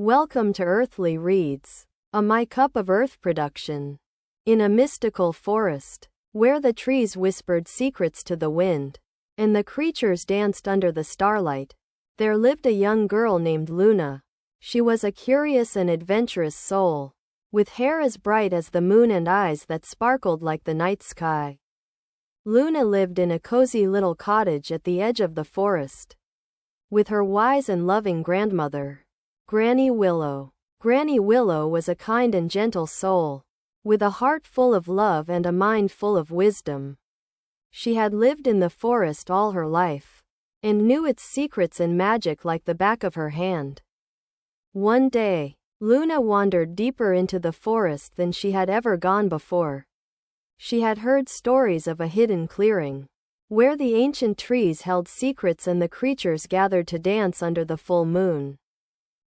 Welcome to Earthly Reads, a My Cup of Earth production. In a mystical forest, where the trees whispered secrets to the wind, and the creatures danced under the starlight, there lived a young girl named Luna. She was a curious and adventurous soul, with hair as bright as the moon and eyes that sparkled like the night sky. Luna lived in a cozy little cottage at the edge of the forest, with her wise and loving grandmother, Granny Willow. Granny Willow was a kind and gentle soul, with a heart full of love and a mind full of wisdom. She had lived in the forest all her life, and knew its secrets and magic like the back of her hand. One day, Luna wandered deeper into the forest than she had ever gone before. She had heard stories of a hidden clearing, where the ancient trees held secrets and the creatures gathered to dance under the full moon.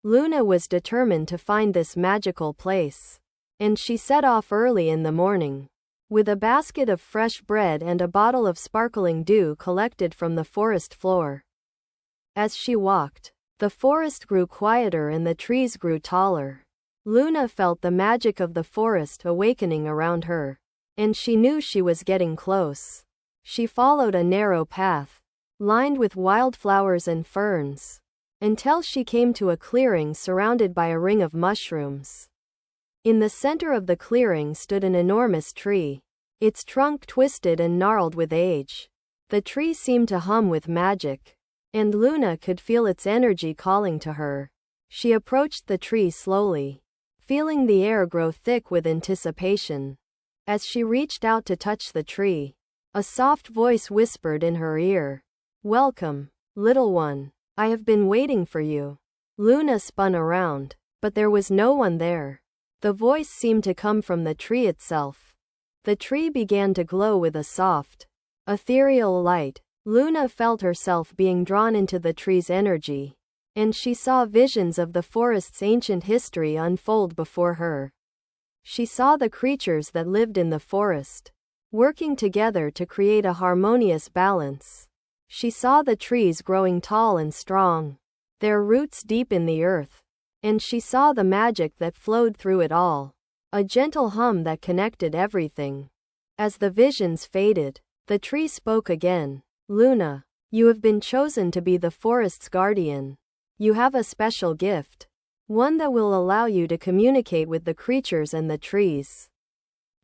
Luna was determined to find this magical place, and she set off early in the morning, with a basket of fresh bread and a bottle of sparkling dew collected from the forest floor. As she walked, the forest grew quieter and the trees grew taller. Luna felt the magic of the forest awakening around her, and she knew she was getting close. She followed a narrow path, lined with wildflowers and ferns, until she came to a clearing surrounded by a ring of mushrooms. In the center of the clearing stood an enormous tree, its trunk twisted and gnarled with age. The tree seemed to hum with magic, and Luna could feel its energy calling to her. She approached the tree slowly, feeling the air grow thick with anticipation. As she reached out to touch the tree, a soft voice whispered in her ear, "Welcome, little one. I have been waiting for you." Luna spun around, but there was no one there. The voice seemed to come from the tree itself. The tree began to glow with a soft, ethereal light. Luna felt herself being drawn into the tree's energy, and she saw visions of the forest's ancient history unfold before her. She saw the creatures that lived in the forest, working together to create a harmonious balance. She saw the trees growing tall and strong, their roots deep in the earth, and she saw the magic that flowed through it all, a gentle hum that connected everything. As the visions faded, the tree spoke again. "Luna, you have been chosen to be the forest's guardian. You have a special gift, one that will allow you to communicate with the creatures and the trees.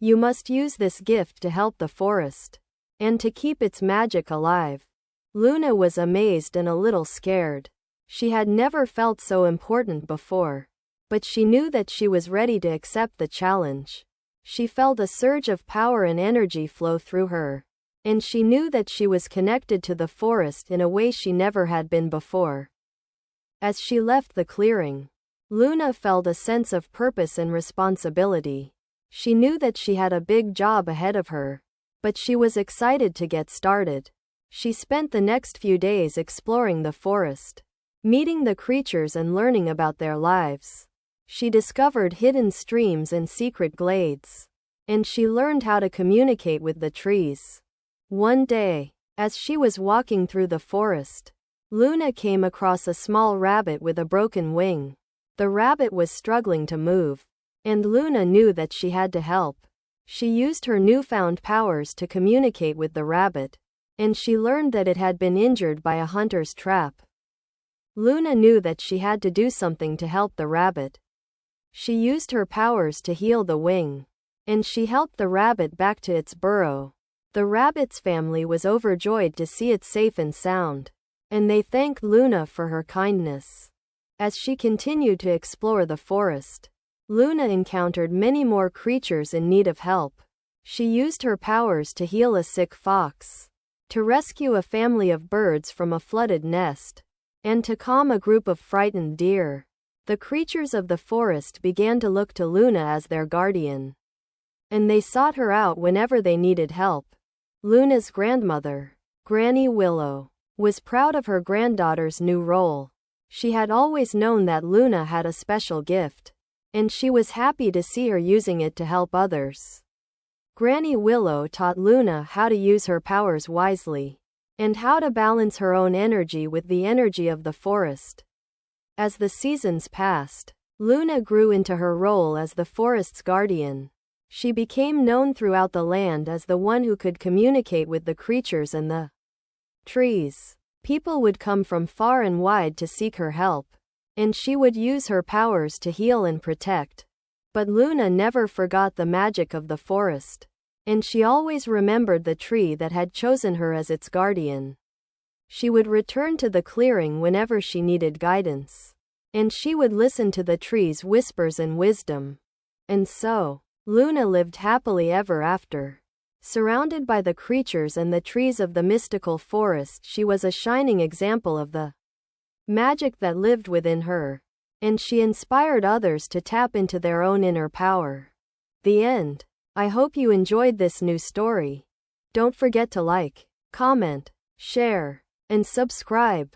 You must use this gift to help the forest, and to keep its magic alive." Luna was amazed and a little scared. She had never felt so important before, but she knew that she was ready to accept the challenge. She felt a surge of power and energy flow through her, and she knew that she was connected to the forest in a way she never had been before. As she left the clearing, Luna felt a sense of purpose and responsibility. She knew that she had a big job ahead of her, but she was excited to get started. She spent the next few days exploring the forest, meeting the creatures and learning about their lives. She discovered hidden streams and secret glades, and she learned how to communicate with the trees. One day, as she was walking through the forest, Luna came across a small rabbit with a broken wing. The rabbit was struggling to move, and Luna knew that she had to help. She used her newfound powers to communicate with the rabbit, and she learned that it had been injured by a hunter's trap. Luna knew that she had to do something to help the rabbit. She used her powers to heal the wing, and she helped the rabbit back to its burrow. The rabbit's family was overjoyed to see it safe and sound, and they thanked Luna for her kindness. As she continued to explore the forest, Luna encountered many more creatures in need of help. She used her powers to heal a sick fox, to rescue a family of birds from a flooded nest, and to calm a group of frightened deer. The creatures of the forest began to look to Luna as their guardian, and they sought her out whenever they needed help. Luna's grandmother, Granny Willow, was proud of her granddaughter's new role. She had always known that Luna had a special gift, and she was happy to see her using it to help others. Granny Willow taught Luna how to use her powers wisely, and how to balance her own energy with the energy of the forest. As the seasons passed, Luna grew into her role as the forest's guardian. She became known throughout the land as the one who could communicate with the creatures and the trees. People would come from far and wide to seek her help, and she would use her powers to heal and protect. But Luna never forgot the magic of the forest, and she always remembered the tree that had chosen her as its guardian. She would return to the clearing whenever she needed guidance, and she would listen to the tree's whispers and wisdom. And so, Luna lived happily ever after. Surrounded by the creatures and the trees of the mystical forest, she was a shining example of the magic that lived within her, and she inspired others to tap into their own inner power. The end. I hope you enjoyed this new story. Don't forget to like, comment, share, and subscribe.